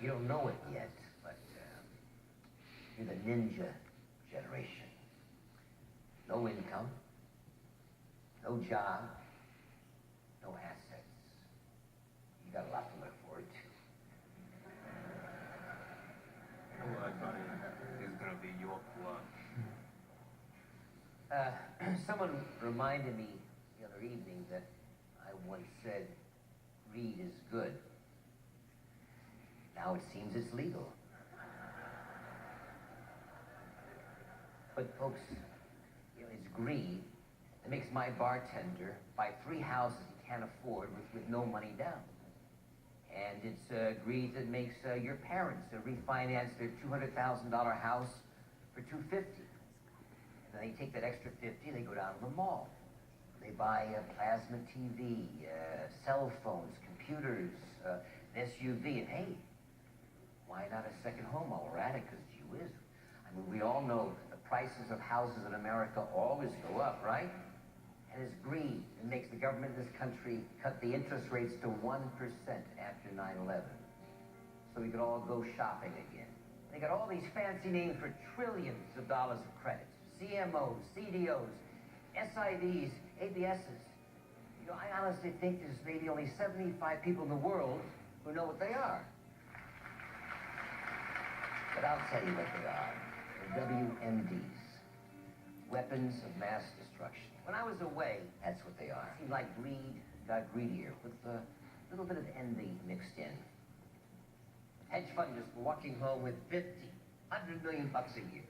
You don't know it yet, but you're the ninja generation. No income, no job, no assets. You got a lot to look forward to. Well, I thought it was gonna be your blood. Someone reminded me the other evening that I once said, greed is good. Now it seems it's legal. But folks, you know, it's greed that makes my bartender buy 3 houses he can't afford with no money down. And it's greed that makes your parents refinance their $200,000 house for $250,000. And then they take that extra $50,000, they go down to the mall. They buy a plasma TV, cell phones, computers, an SUV, and hey, why not a second home while we're at it? Because gee whiz, I mean, we all know the prices of houses in America always go up, right? And it's greed that makes the government in this country cut the interest rates to 1% after 9/11. So we could all go shopping again. They got all these fancy names for trillions of dollars of credits. CMOs, CDOs, SIVs, ABSs. You know, I honestly think there's maybe only 75 people in the world who know what they are. But I'll tell you what they are. They're WMDs. Weapons of mass destruction. When I was away, that's what they are. It seemed like greed got greedier with a little bit of envy mixed in. Hedge funders were walking home with 50, 100 million bucks a year.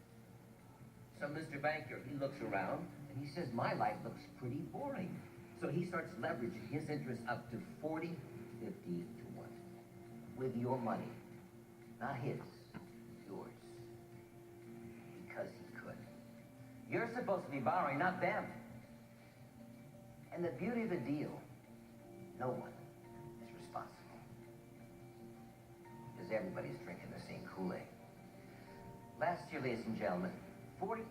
So Mr. Banker, he looks around and he says, my life looks pretty boring. So he starts leveraging his interest up to 40, 50 to 1. With your money. Not his, yours. Because he could. You're supposed to be borrowing, not them. And the beauty of the deal, no one is responsible. Because everybody's drinking the same Kool-Aid. Last year, ladies and gentlemen, 40%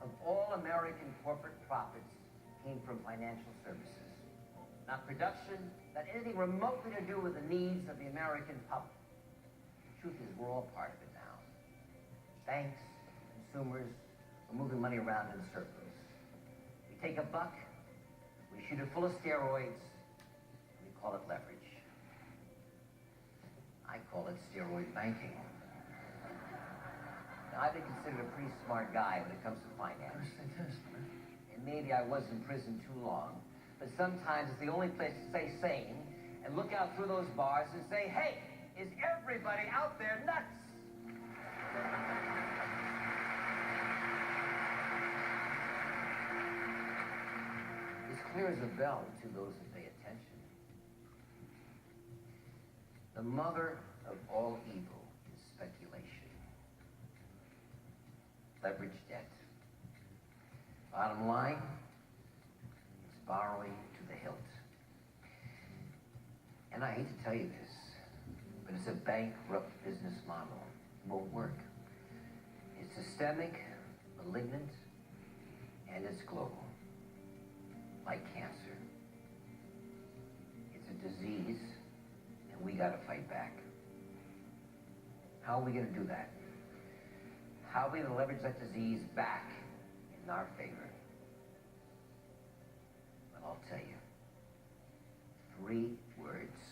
of all American corporate profits came from financial services. Not production, not anything remotely to do with the needs of the American public. The truth is, we're all part of it now. Banks, consumers, we're moving money around in circles. We take a buck, we shoot it full of steroids, and we call it leverage. I call it steroid banking. Now, I've been considered a pretty smart guy when it comes to finance. And maybe I was in prison too long, but sometimes it's the only place to stay sane and look out through those bars and say, hey, is everybody out there nuts? It's clear as a bell to those that pay attention. The mother of all evil is speculation. Leveraged debt. Bottom line, it's borrowing to the hilt. And I hate to tell you this, but it's a bankrupt business model. It won't work. It's systemic, malignant, and it's global. Like cancer. It's a disease, and we gotta fight back. How are we gonna do that? How are we gonna leverage that disease back in our favor? Well, I'll tell you. 3 words.